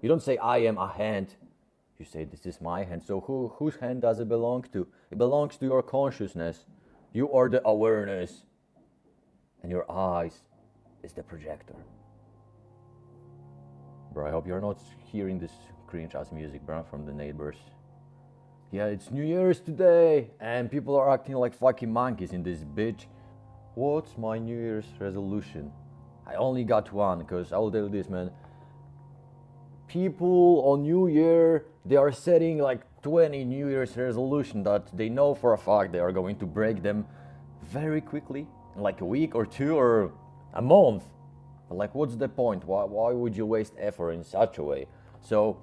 You don't say I am a hand. You say this is my hand. So whose hand does it belong to? It belongs to your consciousness. You are the awareness. And your eyes is the projector. Bro, I hope you're not hearing this cringe ass music, bro, from the neighbors. Yeah, it's New Year's today, and people are acting like fucking monkeys in this bitch. What's my New Year's resolution? I only got one, because I'll tell you this, man. People on New Year, they are setting like 20 New Year's resolution that they know for a fact they are going to break them very quickly, in like a week or two or a month. Like, what's the point? Why would you waste effort in such a way? So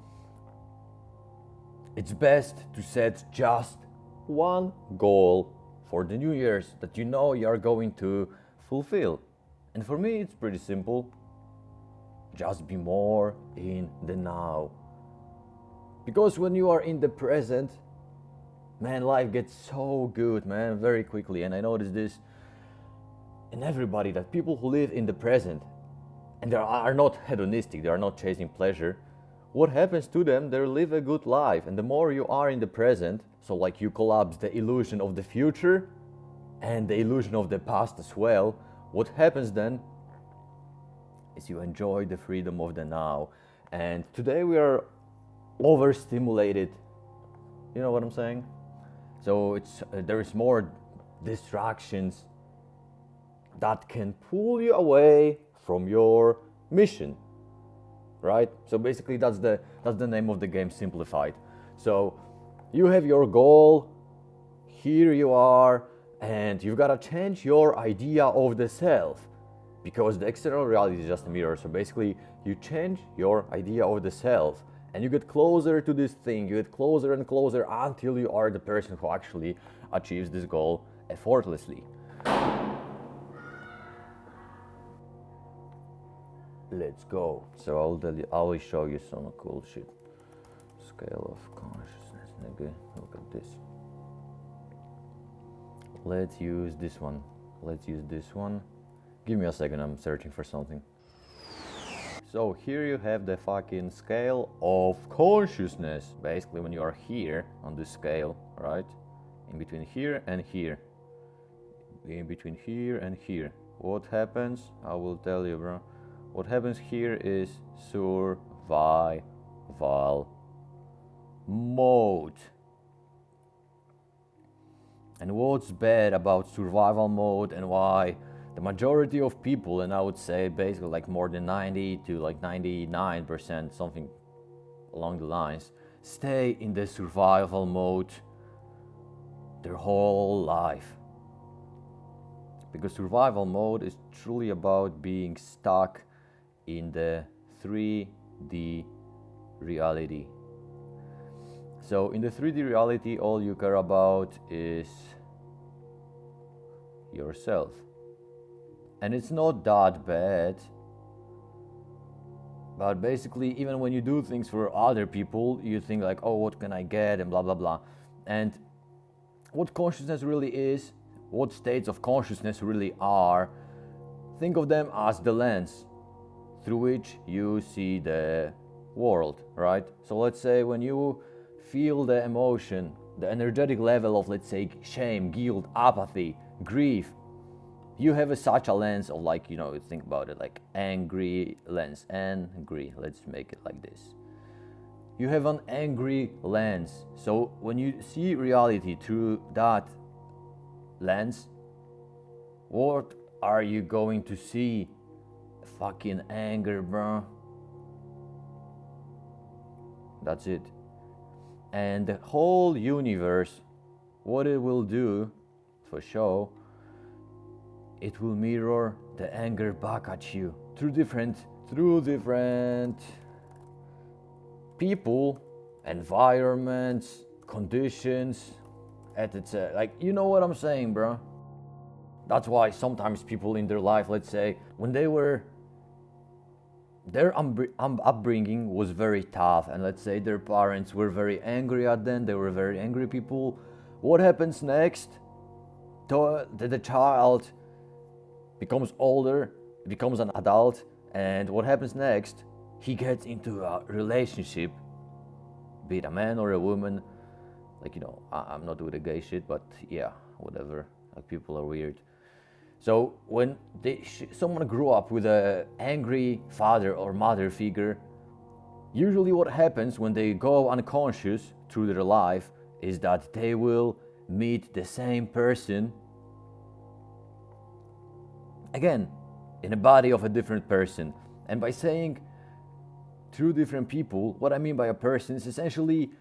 it's best to set just one goal for the New Year's that you know you are going to fulfill. And for me, it's pretty simple. Just be more in the now. Because when you are in the present, man, life gets so good, man, very quickly. And I noticed this in everybody, that people who live in the present and they are not hedonistic, they are not chasing pleasure, what happens to them? They live a good life. And the more you are in the present, so like you collapse the illusion of the future and the illusion of the past as well, what happens then is you enjoy the freedom of the now. And today we are overstimulated. You know what I'm saying? So it's there is more distractions that can pull you away from your mission, right? So basically that's the name of the game simplified. So you have your goal, here you are, and you've got to change your idea of the self, because the external reality is just a mirror. So basically you change your idea of the self and you get closer to this thing, you get closer and closer until you are the person who actually achieves this goal effortlessly. Let's go. So I'll show you some cool shit. Scale of consciousness, nigga. Look at this. Let's use this one. Give me a second, I'm searching for something. So here you have the fucking scale of consciousness. Basically when you are here on this scale, right? In between here and here. In between here and here. What happens? I will tell you, bro. What happens here is survival mode. And what's bad about survival mode and why the majority of people, and I would say basically like more than 90 to like 99%, something along the lines, stay in the survival mode their whole life. Because survival mode is truly about being stuck in the 3D reality. So in the 3D reality, all you care about is yourself. And it's not that bad. But basically, even when you do things for other people, you think like, oh, what can I get, and blah, blah, blah. And what consciousness really is, what states of consciousness really are, think of them as the lens through which you see the world, right? So let's say when you feel the emotion, the energetic level of, let's say, shame, guilt, apathy, grief, you have such a lens of, like, you know, think about it like angry lens, angry, let's make it like this. You have an angry lens. So when you see reality through that lens, what are you going to see? Fucking anger, bro. That's it. And the whole universe, what it will do, for sure, it will mirror the anger back at you through different people, environments, conditions, etc. Like, you know what I'm saying, bro? That's why sometimes people in their life, let's say, when their upbringing was very tough, and let's say their parents were very angry at them, they were very angry people. What happens next? The child becomes older, becomes an adult, and what happens next? he gets into a relationship, be it a man or a woman, like, I'm not with the gay shit, but yeah, whatever, like, people are weird. So when someone grew up with an angry father or mother figure, usually what happens when they go unconscious through their life is that they will meet the same person again in the body of a different person. And by saying two different people, what I mean by a person is essentially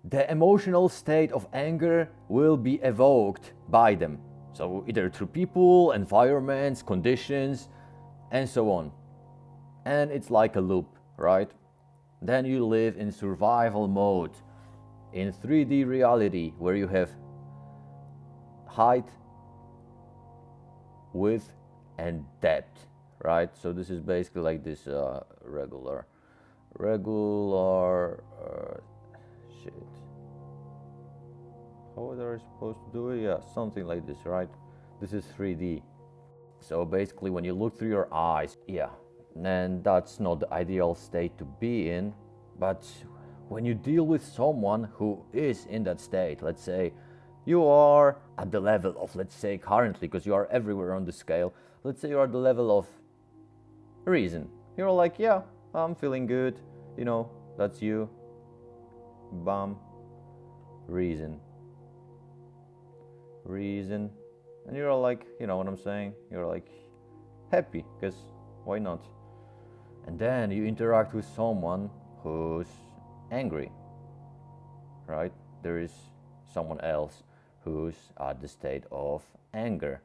the emotional state of anger will be evoked by them. So either through people, environments, conditions, and so on. And it's like a loop, right? Then you live in survival mode, in 3D reality, where you have height, width, and depth, right? So this is basically like this regular shit. How are I supposed to do it? Yeah, something like this, right? This is 3D. So basically when you look through your eyes, yeah, and that's not the ideal state to be in. But when you deal with someone who is in that state, let's say you are at the level of, let's say currently, because you are everywhere on the scale, let's say you're at the level of reason. You're like, yeah, I'm feeling good, that's you. Bam. Reason. And you're like, you know what I'm saying? You're like happy, because why not? And then you interact with someone who's angry, right? There is someone else who's at the state of anger.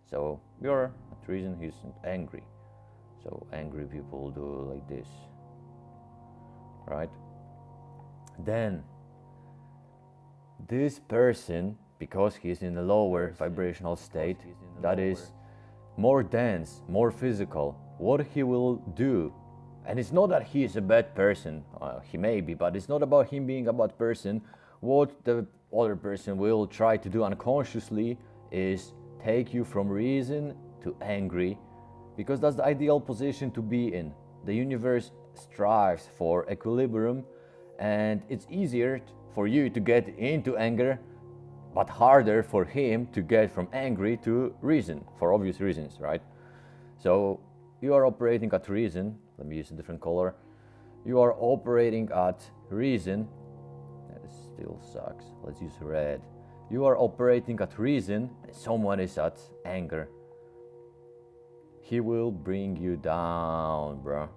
So you're at reason, he's angry. So angry people do like this, right? Then this person, because he's in a lower vibrational state, that is more dense, more physical, what he will do, and it's not that he is a bad person, he may be, but it's not about him being a bad person. What the other person will try to do unconsciously is take you from reason to angry, because that's the ideal position to be in. The universe strives for equilibrium, and it's easier for you to get into anger, but harder for him to get from angry to reason, for obvious reasons, right? So you are operating at reason. Let me use a different color. You are operating at reason. That still sucks. Let's use red. You are operating at reason, and someone is at anger. He will bring you down, bro.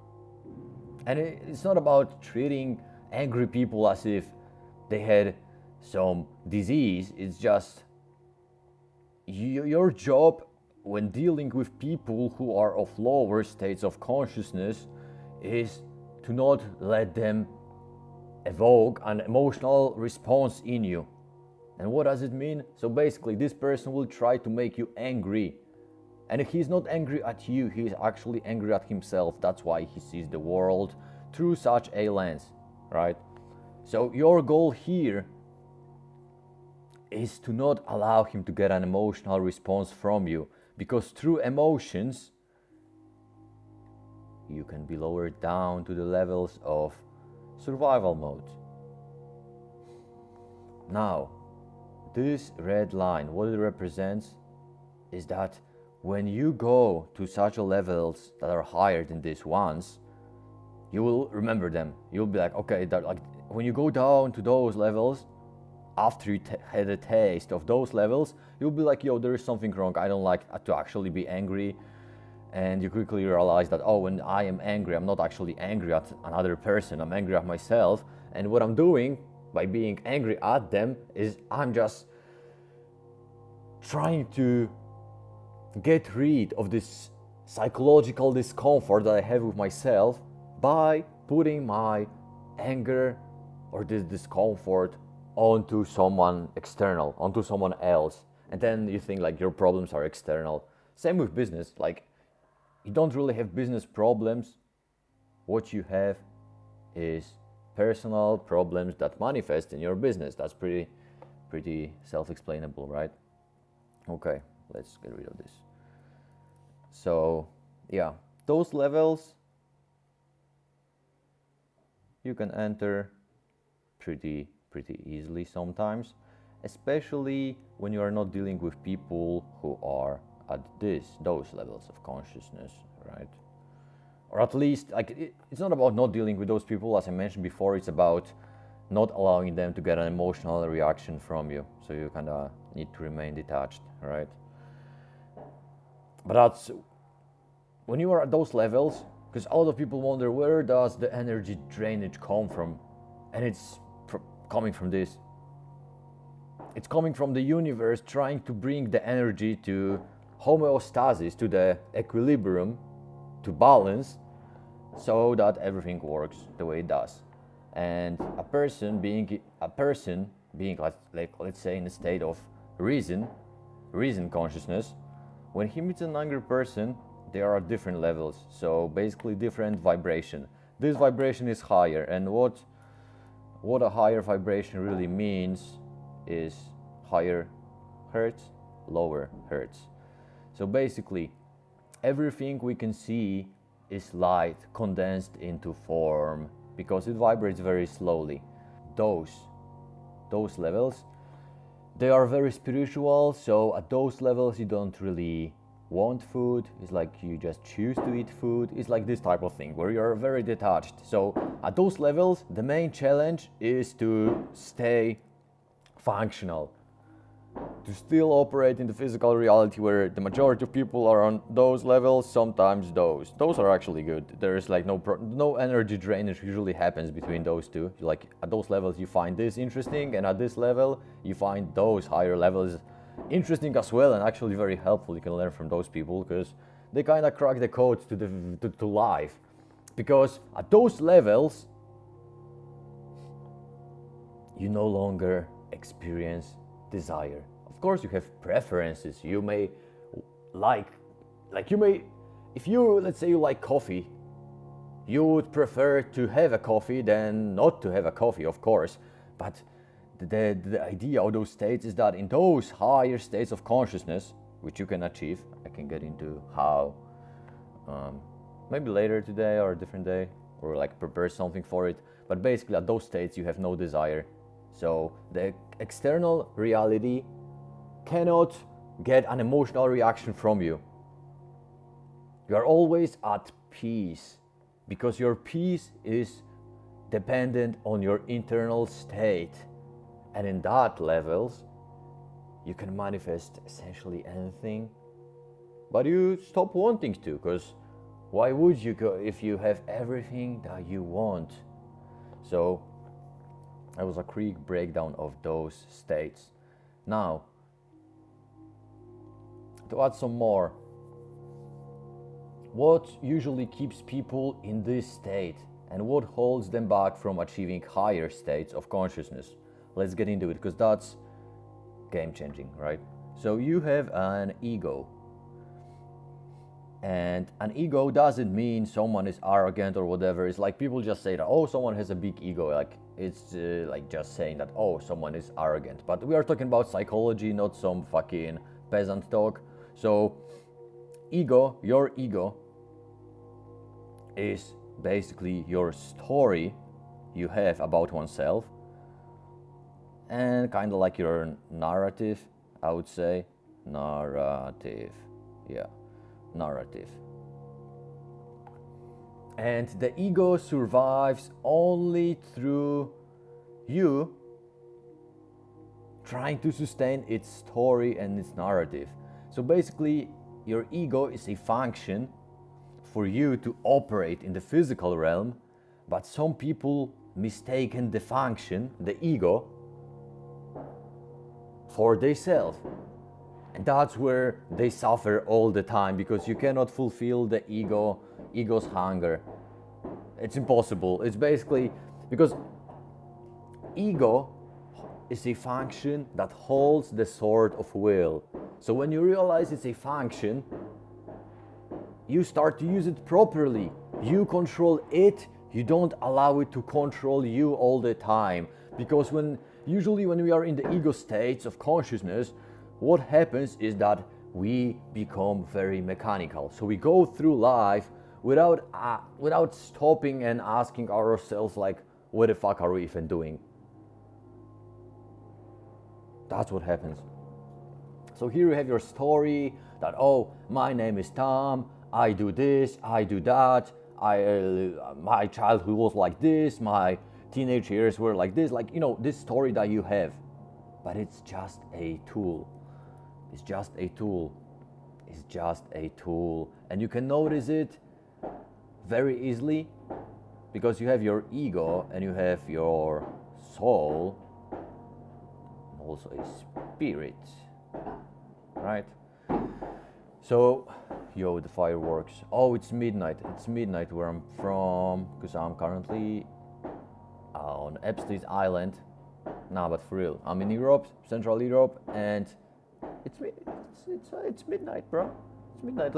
And it's not about treating angry people as if they had some disease. It's just your job when dealing with people who are of lower states of consciousness is to not let them evoke an emotional response in you. And what does it mean? So basically this person will try to make you angry. And he's not angry at you, he's actually angry at himself. That's why he sees the world through such a lens, right? So your goal here is to not allow him to get an emotional response from you, because through emotions you can be lowered down to the levels of survival mode. Now, this red line, what it represents is that when you go to such levels that are higher than these ones, you will remember them. You'll be like, okay, that, like, when you go down to those levels, after you had a taste of those levels, you'll be like, yo, there is something wrong. I don't like to actually be angry. And you quickly realize that, oh, when I am angry, I'm not actually angry at another person. I'm angry at myself. And what I'm doing by being angry at them is I'm just trying to get rid of this psychological discomfort that I have with myself by putting my anger or this discomfort onto someone external, onto someone else. And then you think like your problems are external. Same with business. Like, you don't really have business problems. What you have is personal problems that manifest in your business. That's pretty self-explainable, right? Okay, let's get rid of this. So yeah, those levels you can enter pretty easily sometimes, especially when you are not dealing with people who are at those levels of consciousness, right? Or at least, like, it's not about not dealing with those people, as I mentioned before, it's about not allowing them to get an emotional reaction from you. So you kind of need to remain detached, right? But that's when you are at those levels, because a lot of people wonder, where does the energy drainage come from? And it's coming from this. It's coming from the universe trying to bring the energy to homeostasis, to the equilibrium, to balance, so that everything works the way it does. And a person being like, let's say, in a state of reason consciousness, when he meets an angry person, they are at different levels, so basically different vibration. This vibration is higher, and what a higher vibration really means is higher hertz, lower hertz. So basically everything we can see is light condensed into form, because it vibrates very slowly. Those levels, they are very spiritual, so at those levels you don't really want food. It's like you just choose to eat food. It's like this type of thing where you're very detached. So at those levels, the main challenge is to stay functional, to still operate in the physical reality, where the majority of people are on those levels. Sometimes those are actually good. There is like no energy drainage usually happens between those two. Like at those levels you find this interesting, and at this level you find those higher levels interesting as well, and actually very helpful. You can learn from those people because they kind of crack the code to life. Because at those levels you no longer experience desire. Of course you have preferences. You may if you, let's say, you like coffee, you would prefer to have a coffee than not to have a coffee, of course. But the idea of those states is that in those higher states of consciousness, which you can achieve, I can get into how maybe later today or a different day, or like prepare something for it. But basically at those states you have no desire. So the external reality cannot get an emotional reaction from you. You are always at peace, because your peace is dependent on your internal state. And in that levels, you can manifest essentially anything, but you stop wanting to, because why would you go if you have everything that you want? So that was a quick breakdown of those states. Now, to add some more, what usually keeps people in this state and what holds them back from achieving higher states of consciousness? Let's get into it, because that's game changing, right? So you have an ego, and an ego doesn't mean someone is arrogant or whatever. It's like people just say that, oh, someone has a big ego. Like it's like just saying that, oh, someone is arrogant. But we are talking about psychology, not some fucking peasant talk. So ego, your ego, is basically your story you have about oneself, and kind of like your narrative, I would say. Narrative. And the ego survives only through you trying to sustain its story and its narrative. So basically, your ego is a function for you to operate in the physical realm, but some people mistaken the function, the ego, for themselves. And that's where they suffer all the time, because you cannot fulfill the ego's hunger. It's impossible. It's basically because ego is a function that holds the sword of will. So when you realize it's a function, you start to use it properly. You control it. You don't allow it to control you all the time. Because usually when we are in the ego states of consciousness, what happens is that we become very mechanical. So we go through life without stopping and asking ourselves, like, what the fuck are we even doing? That's what happens. So here you have your story that, oh, my name is Tom, I do this, I do that, my childhood was like this, my teenage years were like this, like, this story that you have. But it's just a tool. It's just a tool. It's just a tool. And you can notice it very easily because you have your ego and you have your soul, and also a spirit, right? So, the fireworks. Oh, it's midnight. It's midnight where I'm from, because I'm currently on Epstein's Island. Nah, but for real, I'm in Europe, Central Europe, and it's midnight, bro. It's midnight.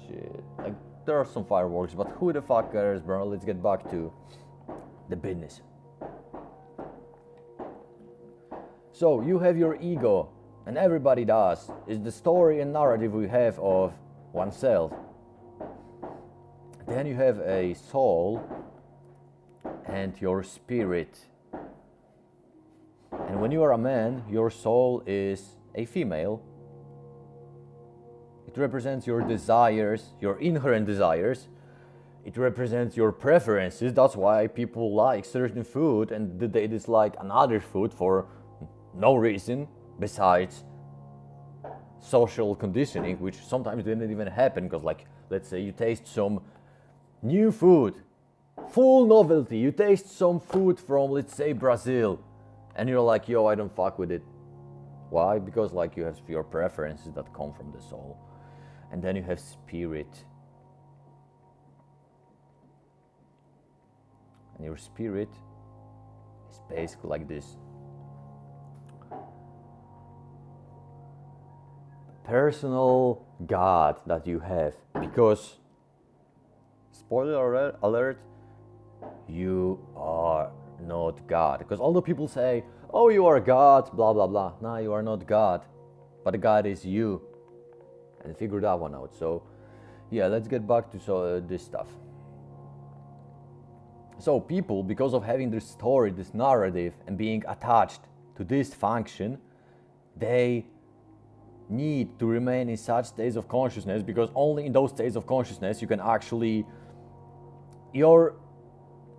Shit. Like, there are some fireworks, but who the fuck cares, bro? Let's get back to the business. So you have your ego, and everybody does. It's the story and narrative we have of oneself. Then you have a soul and your spirit. And when you are a man, your soul is a female. It represents your desires, your inherent desires. It represents your preferences. That's why people like certain food and they dislike another food for no reason besides social conditioning, which sometimes didn't even happen, because, like, let's say you taste some new food, full novelty, you taste some food from, let's say, Brazil, and you're like, yo, I don't fuck with it. Why? Because, like, you have your preferences that come from the soul. And then you have spirit. And your spirit is basically like this. Personal God that you have, because, spoiler alert, you are not God. Because although people say, oh, you are God, blah blah blah, nah, you are not God, but God is you, and figure that one out. So yeah, let's get back to this stuff. So people, because of having this story, this narrative, and being attached to this function, they need to remain in such states of consciousness, because only in those states of consciousness you can actually, your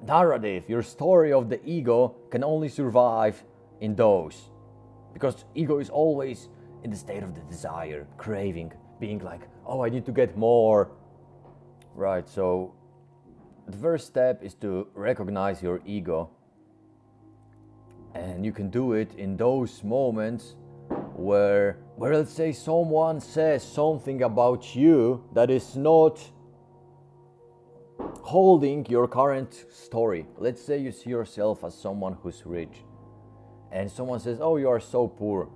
narrative, your story of the ego can only survive in those, because ego is always in the state of the desire, craving, being like, oh, I need to get more, right? So the first step is to recognize your ego, and you can do it in those moments where let's say someone says something about you that is not holding your current story. Let's say you see yourself as someone who's rich, and someone says, oh, you are so poor.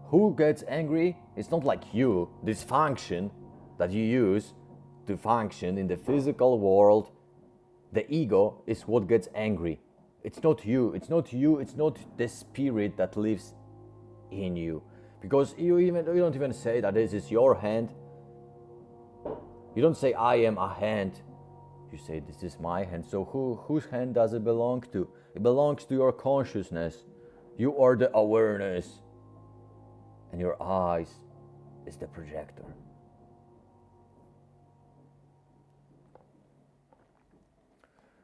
Who gets angry? It's not like you, this function that you use to function in the physical world. The ego is what gets angry. It's not you, it's not the spirit that lives in you, because you don't even say that this is your hand. You don't say I am a hand, you say this is my hand. So whose hand does it belong to? It belongs to your consciousness. You are the awareness, and your eyes is the projector.